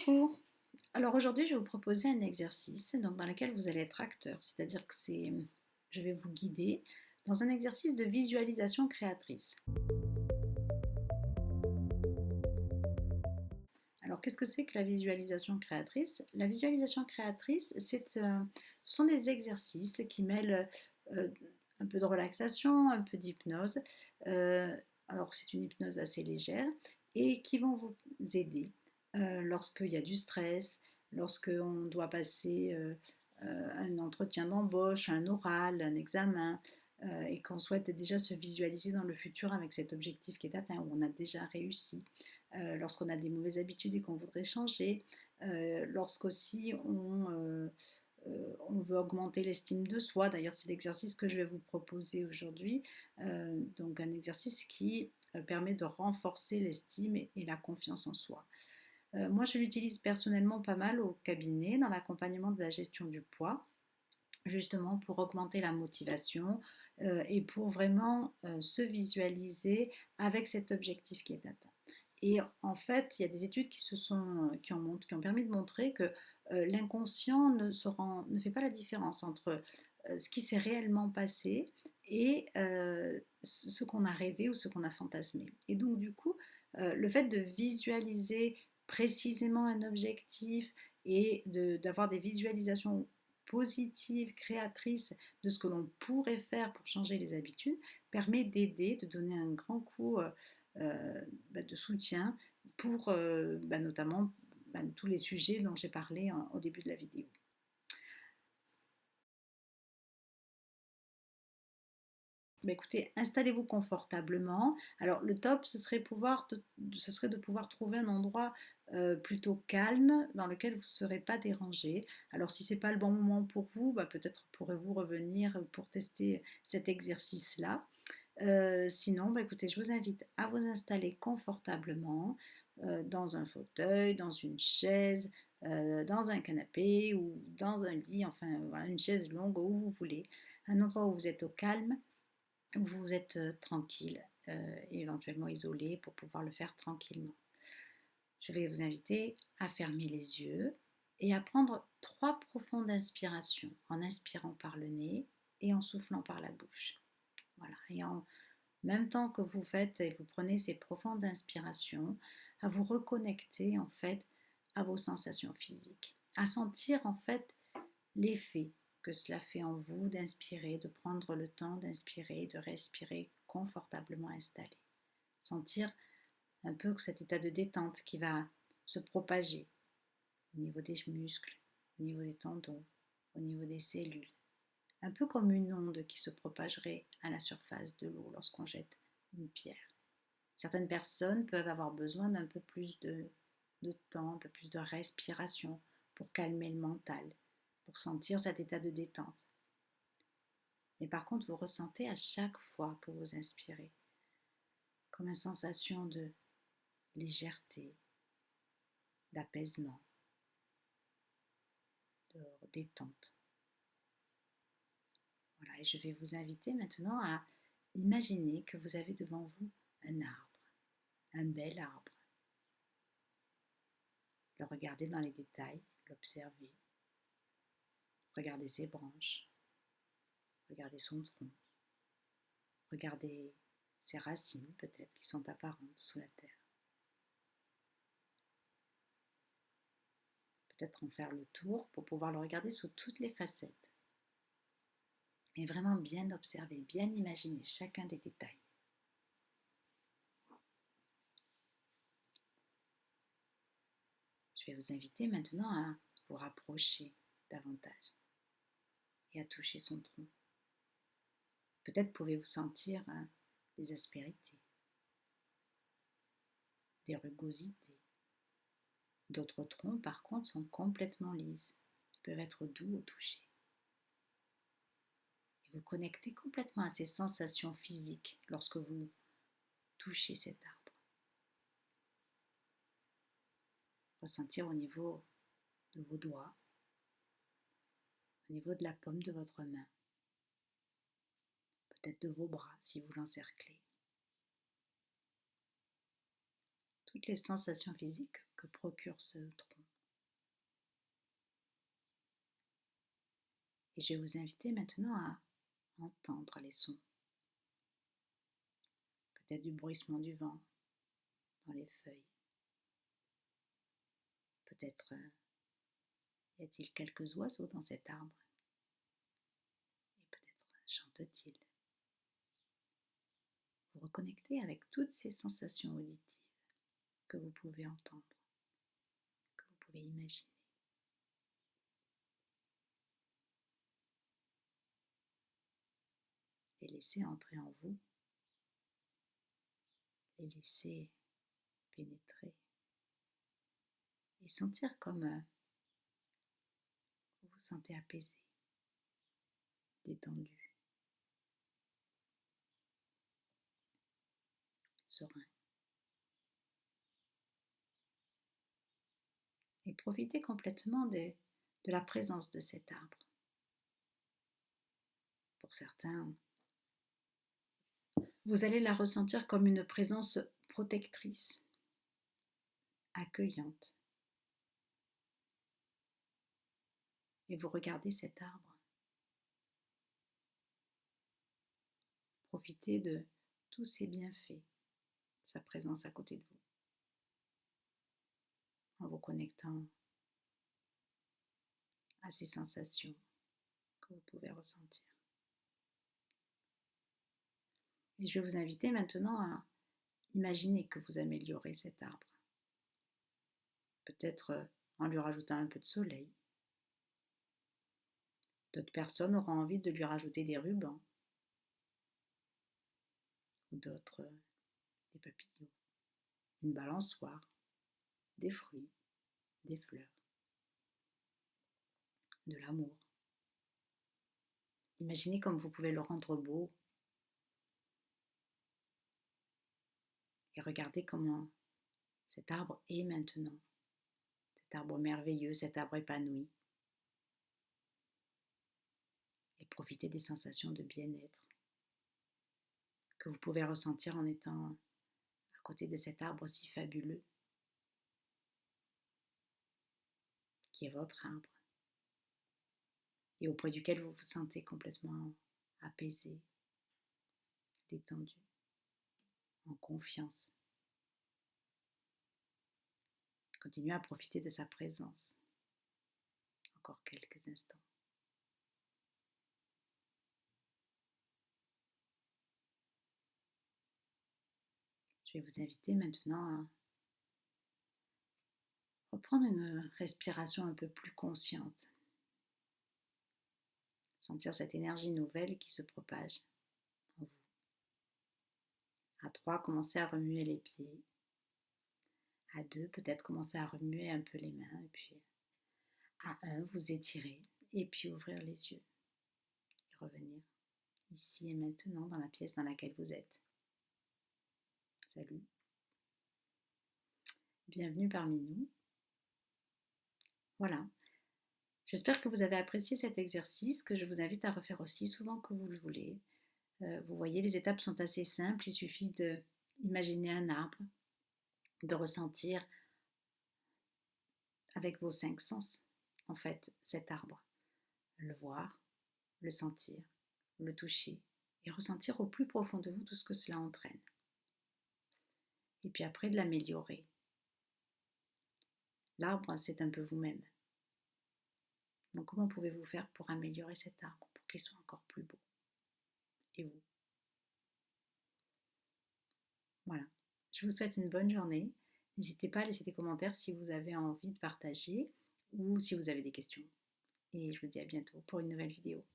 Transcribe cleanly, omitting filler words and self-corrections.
Bonjour. Alors aujourd'hui, je vais vous proposer un exercice dans lequel vous allez être acteur, c'est-à-dire que je vais vous guider dans un exercice de visualisation créatrice. Alors qu'est-ce que c'est que la visualisation créatrice? La visualisation créatrice, ce sont des exercices qui mêlent euh, un peu de relaxation, un peu d'hypnose. Euh, alors c'est une hypnose assez légère et qui vont vous aider lorsqu'il y a du stress, lorsqu'on doit passer un entretien d'embauche, un oral, un examen, et qu'on souhaite déjà se visualiser dans le futur avec cet objectif qui est atteint, où on a déjà réussi, lorsqu'on a des mauvaises habitudes et qu'on voudrait changer, lorsqu'aussi on veut augmenter l'estime de soi. D'ailleurs, c'est l'exercice que je vais vous proposer aujourd'hui. Donc un exercice qui permet de renforcer l'estime et la confiance en soi. Moi, je l'utilise personnellement pas mal au cabinet dans l'accompagnement de la gestion du poids, justement pour augmenter la motivation et pour vraiment se visualiser avec cet objectif qui est atteint. Et en fait, il y a des études qui ont permis de montrer que l'inconscient ne fait pas la différence entre ce qui s'est réellement passé et ce qu'on a rêvé ou ce qu'on a fantasmé. Et donc, du coup, le fait de visualiser précisément un objectif et d'avoir des visualisations positives, créatrices de ce que l'on pourrait faire pour changer les habitudes, permet d'aider, de donner un grand coup de soutien pour notamment tous les sujets dont j'ai parlé au début de la vidéo. Écoutez, installez-vous confortablement. Alors le top, ce serait de pouvoir trouver un endroit plutôt calme dans lequel vous ne serez pas dérangé. Alors si ce n'est pas le bon moment pour vous, peut-être pourrez-vous revenir pour tester cet exercice-là. Sinon, écoutez, je vous invite à vous installer confortablement dans un fauteuil, dans une chaise, dans un canapé ou dans un lit, enfin voilà, une chaise longue où vous voulez. Un endroit où vous êtes au calme, où vous êtes tranquille, éventuellement isolé pour pouvoir le faire tranquillement. Je vais vous inviter à fermer les yeux et à prendre 3 profondes inspirations en inspirant par le nez et en soufflant par la bouche. Voilà, et en même temps que vous faites et vous prenez ces profondes inspirations, à vous reconnecter en fait à vos sensations physiques, à sentir en fait l'effet que cela fait en vous d'inspirer, de prendre le temps d'inspirer, de respirer confortablement installé. Sentir un peu cet état de détente qui va se propager au niveau des muscles, au niveau des tendons, au niveau des cellules. Un peu comme une onde qui se propagerait à la surface de l'eau lorsqu'on jette une pierre. Certaines personnes peuvent avoir besoin d'un peu plus de temps, un peu plus de respiration pour calmer le mental, pour sentir cet état de détente. Mais par contre, vous ressentez à chaque fois que vous inspirez comme une sensation de légèreté, d'apaisement, de détente. Voilà, et je vais vous inviter maintenant à imaginer que vous avez devant vous un arbre, un bel arbre. Le regarder dans les détails, l'observer, regarder ses branches, regarder son tronc, regarder ses racines peut-être qui sont apparentes sous la terre. Peut-être en faire le tour pour pouvoir le regarder sous toutes les facettes. Mais vraiment bien observer, bien imaginer chacun des détails. Je vais vous inviter maintenant à vous rapprocher davantage et à toucher son tronc. Peut-être pouvez-vous sentir des aspérités, des rugosités. D'autres troncs, par contre, sont complètement lises, peuvent être doux au toucher. Et vous connectez complètement à ces sensations physiques lorsque vous touchez cet arbre. Ressentir au niveau de vos doigts, au niveau de la paume de votre main, peut-être de vos bras si vous l'encerclez. Toutes les sensations physiques que procure ce tronc. Et je vais vous inviter maintenant à entendre les sons. Peut-être du bruissement du vent dans les feuilles. Peut-être y a-t-il quelques oiseaux dans cet arbre. Et peut-être chante-t-il. Vous reconnectez avec toutes ces sensations auditives que vous pouvez entendre, que vous pouvez imaginer. Les laisser entrer en vous, les laisser pénétrer et sentir comme vous vous sentez apaisé, détendu, serein. Et profitez complètement de la présence de cet arbre. Pour certains, vous allez la ressentir comme une présence protectrice, accueillante. Et vous regardez cet arbre. Profitez de tous ses bienfaits, sa présence à côté de vous, en vous connectant à ces sensations que vous pouvez ressentir. Et je vais vous inviter maintenant à imaginer que vous améliorez cet arbre. Peut-être en lui rajoutant un peu de soleil. D'autres personnes auront envie de lui rajouter des rubans. Ou d'autres, des papillons, une balançoire, des fruits, des fleurs, de l'amour. Imaginez comme vous pouvez le rendre beau et regardez comment cet arbre est maintenant, cet arbre merveilleux, cet arbre épanoui. Et profitez des sensations de bien-être que vous pouvez ressentir en étant à côté de cet arbre si fabuleux qui est votre arbre et auprès duquel vous vous sentez complètement apaisé, détendu, en confiance. Continuez à profiter de sa présence. Encore quelques instants. Je vais vous inviter maintenant à reprendre une respiration un peu plus consciente. Sentir cette énergie nouvelle qui se propage en vous. À 3, commencez à remuer les pieds. À 2, peut-être commencer à remuer un peu les mains. Et puis à 1, vous étirez et puis ouvrir les yeux. Et revenir ici et maintenant dans la pièce dans laquelle vous êtes. Salut. Bienvenue parmi nous. Voilà. J'espère que vous avez apprécié cet exercice que je vous invite à refaire aussi souvent que vous le voulez. Vous voyez, les étapes sont assez simples. Il suffit d'imaginer un arbre, de ressentir avec vos 5 sens, en fait, cet arbre. Le voir, le sentir, le toucher et ressentir au plus profond de vous tout ce que cela entraîne. Et puis après, de l'améliorer. L'arbre, c'est un peu vous-même. Donc comment pouvez-vous faire pour améliorer cet arbre, pour qu'il soit encore plus beau? Et vous? Voilà. Je vous souhaite une bonne journée. N'hésitez pas à laisser des commentaires si vous avez envie de partager ou si vous avez des questions. Et je vous dis à bientôt pour une nouvelle vidéo.